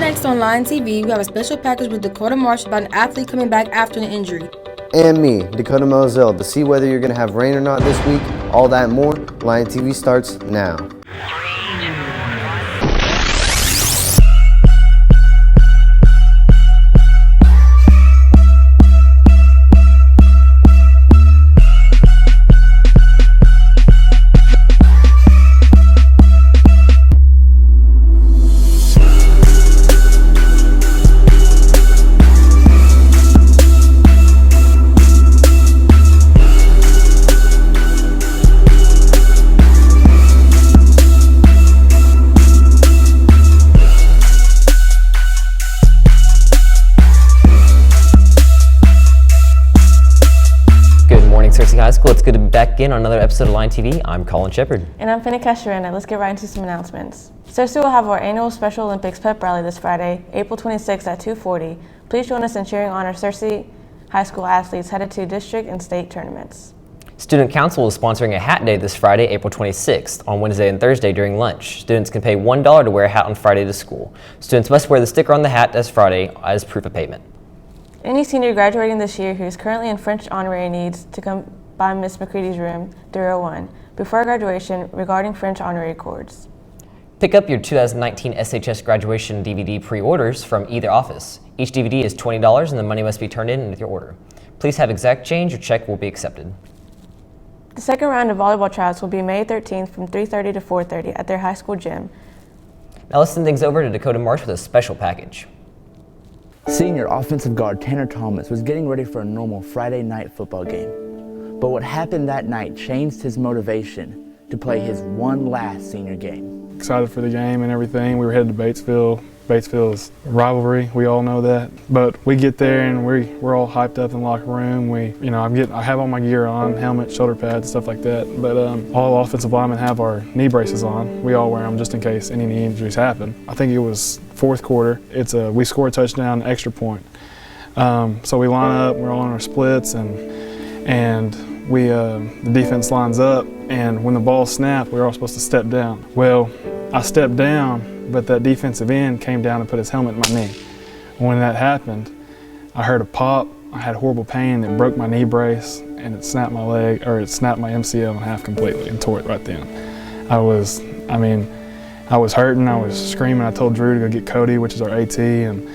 next on Lion TV, we have a special package with Dakota Marsh about an athlete coming back after an injury. And me, Dakota Moselle, to see whether you're going to have rain or not this week. All that and more, Lion TV starts now. Searcy High School. It's good to be back in on another episode of Lion TV. I'm Colin Shepard. And I'm Finna Casharena. Let's get right into some announcements. Searcy will have our annual Special Olympics pep rally this Friday, April 26th at 2:40. Please join us in cheering on our Searcy High School athletes headed to district and state tournaments. Student Council is sponsoring a hat day this Friday, April 26th, on Wednesday and Thursday during lunch. Students can pay $1 to wear a hat on Friday to school. Students must wear the sticker on the hat as Friday as proof of payment. Any senior graduating this year who is currently in French honorary needs to come by Ms. McCready's room, 301, before graduation regarding French honorary chords. Pick up your 2019 SHS graduation DVD pre-orders from either office. Each DVD is $20 and the money must be turned in with your order. Please have exact change, your check will be accepted. The second round of volleyball tryouts will be May 13th from 3:30 to 4:30 at their high school gym. Now let's send things over to Dakota Marsh with a special package. Senior offensive guard Tanner Thomas was getting ready for a normal Friday night football game. But what happened that night changed his motivation to play his one last senior game. Excited for the game and everything. We were headed to Batesville. Batesville is a rivalry, we all know that. But we get there and we're all hyped up in the locker room. I have all my gear on, helmet, shoulder pads, stuff like that. But all offensive linemen have our knee braces on. We all wear them just in case any knee injuries happen. I think it was fourth quarter. We score a touchdown, extra point. So we line up, we're all on our splits, and the defense lines up, and when the ball snapped, we were all supposed to step down. Well, I stepped down, but that defensive end came down and put his helmet in my knee. When that happened, I heard a pop. I had horrible pain. It broke my knee brace, and it snapped my leg, or it snapped my MCL in half completely and tore it right then. I was hurting. I was screaming. I told Drew to go get Cody, which is our AT, and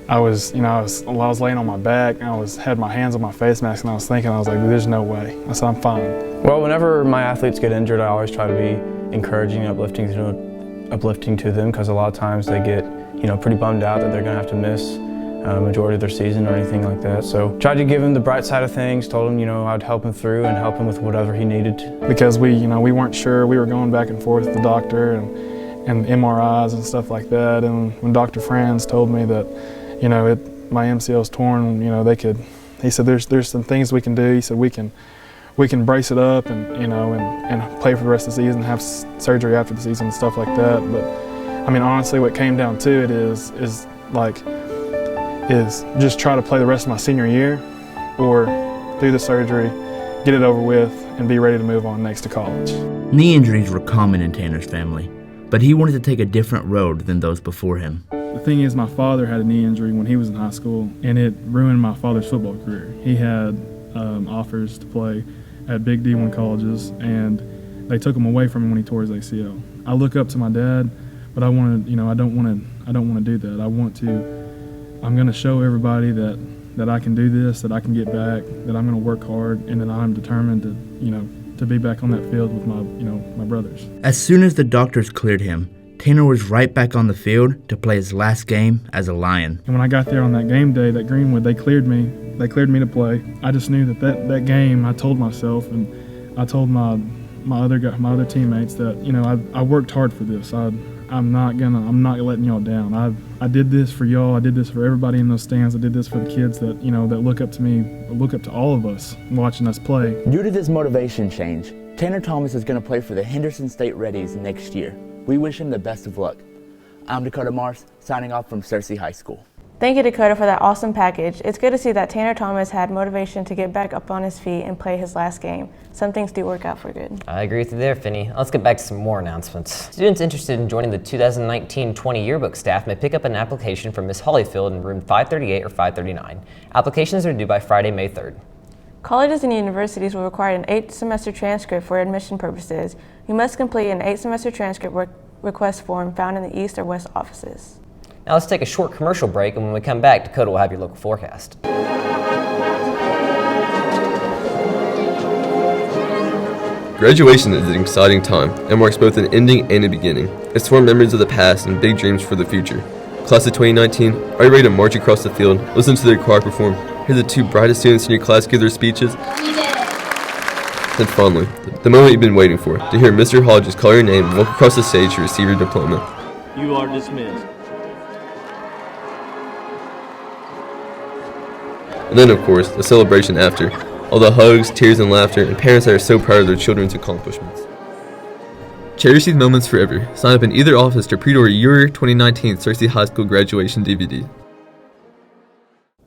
I was laying on my back. I had my hands on my face mask, and I was thinking, there's no way. I said, I'm fine. Well, whenever my athletes get injured, I always try to be encouraging and uplifting to them, because a lot of times they get, pretty bummed out that they're going to have to miss a majority of their season or anything like that. So tried to give him the bright side of things, told him, I'd help him through and help him with whatever he needed to. Because we weren't sure. We were going back and forth with the doctor and MRIs and stuff like that. And when Dr. Franz told me that, my MCL's torn, he said there's some things we can do. He said we can brace it up and play for the rest of the season, have surgery after the season and stuff like that. But honestly, what came down to it is just try to play the rest of my senior year, or do the surgery, get it over with, and be ready to move on next to college. Knee injuries were common in Tanner's family, but he wanted to take a different road than those before him. The thing is, my father had a knee injury when he was in high school, and it ruined my father's football career. He had offers to play at big D1 colleges, and they took him away from him when he tore his ACL. I look up to my dad, but I don't want to do that. I'm going to show everybody that I can do this, that I can get back, that I'm going to work hard, and that I'm determined to be back on that field with my brothers. As soon as the doctors cleared him, Tanner was right back on the field to play his last game as a Lion. And when I got there on that game day, that Greenwood, they cleared me to play. I just knew that game, I told myself, and I told my other teammates that, I worked hard for this. I'm not letting y'all down. I did this for y'all. I did this for everybody in those stands. I did this for the kids that look up to me, look up to all of us watching us play. Due to this motivation change, Tanner Thomas is going to play for the Henderson State Reddies next year. We wish him the best of luck. I'm Dakota Marsh, signing off from Searcy High School. Thank you, Dakota, for that awesome package. It's good to see that Tanner Thomas had motivation to get back up on his feet and play his last game. Some things do work out for good. I agree with you there, Finney. Let's get back to some more announcements. Students interested in joining the 2019-20 yearbook staff may pick up an application from Ms. Hollyfield in room 538 or 539. Applications are due by Friday, May 3rd. Colleges and universities will require an 8-semester transcript for admission purposes. You must complete an 8-semester transcript request form found in the East or West offices. Now let's take a short commercial break, and when we come back, Dakota will have your local forecast. Graduation is an exciting time and marks both an ending and a beginning. It's for memories of the past and big dreams for the future. Class of 2019, are you ready to march across the field, listen to their choir perform, hear the 2 brightest students in your class give their speeches? We did it! And finally, the moment you've been waiting for, to hear Mr. Hodges call your name and walk across the stage to receive your diploma. You are dismissed. And then, of course, the celebration after. All the hugs, tears, and laughter, and parents that are so proud of their children's accomplishments. Cherish these moments forever. Sign up in either office to pre-order your 2019 Searcy High School graduation DVD.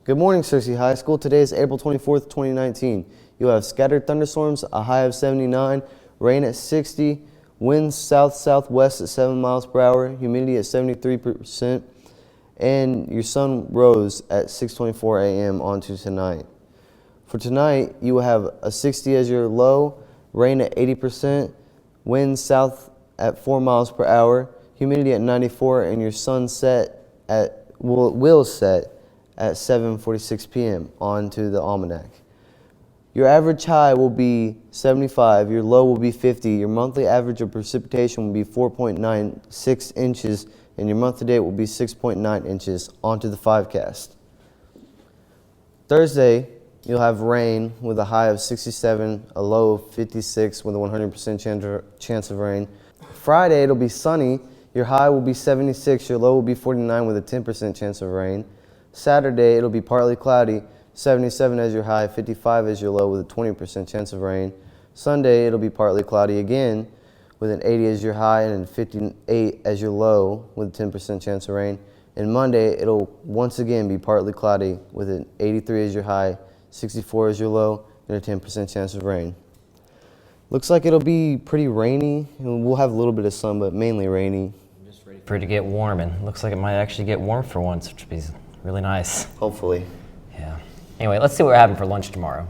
Good morning, Searcy High School. Today is April 24th, 2019. You'll have scattered thunderstorms, a high of 79, rain at 60, winds south-southwest at 7 miles per hour, humidity at 73%, and your sun rose at 6:24 a.m. onto tonight. For tonight, you will have a 60 as your low, rain at 80%, winds south at 4 miles per hour, humidity at 94, and your sun will set at 7:46 p.m. onto the almanac. Your average high will be 75, your low will be 50, your monthly average of precipitation will be 4.96 inches, and your month to date will be 6.9 inches. Onto the 5cast. Thursday, you'll have rain with a high of 67, a low of 56 with a 100% chance of rain. Friday, it'll be sunny. Your high will be 76, your low will be 49 with a 10% chance of rain. Saturday, it'll be partly cloudy, 77 as your high, 55 as your low with a 20% chance of rain. Sunday, it'll be partly cloudy again with an 80 as your high and a 58 as your low with a 10% chance of rain. And Monday, it'll once again be partly cloudy with an 83 as your high, 64 as your low, and a 10% chance of rain. Looks like it'll be pretty rainy, and we'll have a little bit of sun, but mainly rainy. I'm just ready for it to get warm, and looks like it might actually get warm for once, which would be really nice. Hopefully. Yeah. Anyway, let's see what we're having for lunch tomorrow.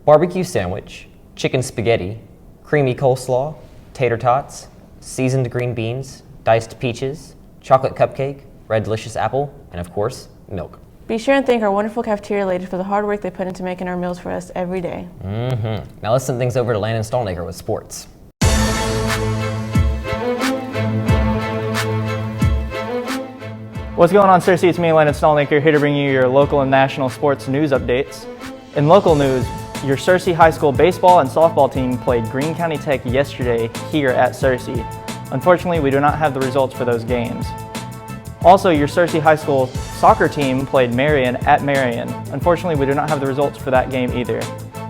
Barbecue sandwich, chicken spaghetti, creamy coleslaw, tater tots, seasoned green beans, diced peaches, chocolate cupcake, red delicious apple, and of course, milk. Be sure and thank our wonderful cafeteria ladies for the hard work they put into making our meals for us every day. Now let's send things over to Landon Stolnaker with sports. What's going on, Searcy? It's me, Landon Stolnaker, here to bring you your local and national sports news updates. In local news, your Searcy High School baseball and softball team played Greene County Tech yesterday here at Searcy. Unfortunately, we do not have the results for those games. Also, your Searcy High School soccer team played Marion at Marion. Unfortunately, we do not have the results for that game either.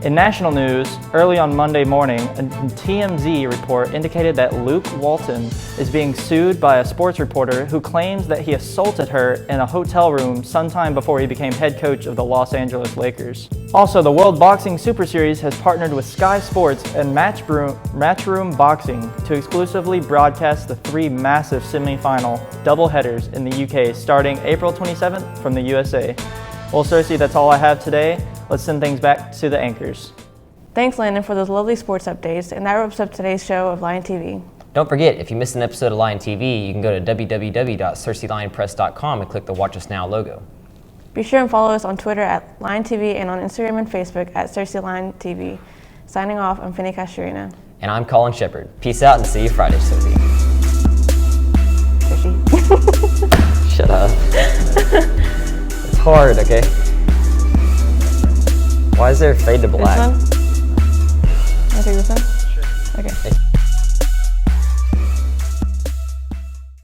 In national news, early on Monday morning, a TMZ report indicated that Luke Walton is being sued by a sports reporter who claims that he assaulted her in a hotel room sometime before he became head coach of the Los Angeles Lakers. Also, the World Boxing Super Series has partnered with Sky Sports and Matchroom Boxing to exclusively broadcast the 3 massive semi-final doubleheaders in the UK starting April 27th from the USA. Well, Searcy, that's all I have today. Let's send things back to the anchors. Thanks, Landon, for those lovely sports updates, and that wraps up today's show of Lion TV. Don't forget, if you missed an episode of Lion TV, you can go to www.searcylionpress.com and click the Watch Us Now logo. Be sure and follow us on Twitter at Lion TV and on Instagram and Facebook at Searcy Lion TV. Signing off, I'm Finney Castorina. And I'm Colin Shepard. Peace out and see you Friday, Sophie. Shut up. It's hard, okay? Why is there a fade to black? This one? Can I take this one? Sure. Okay.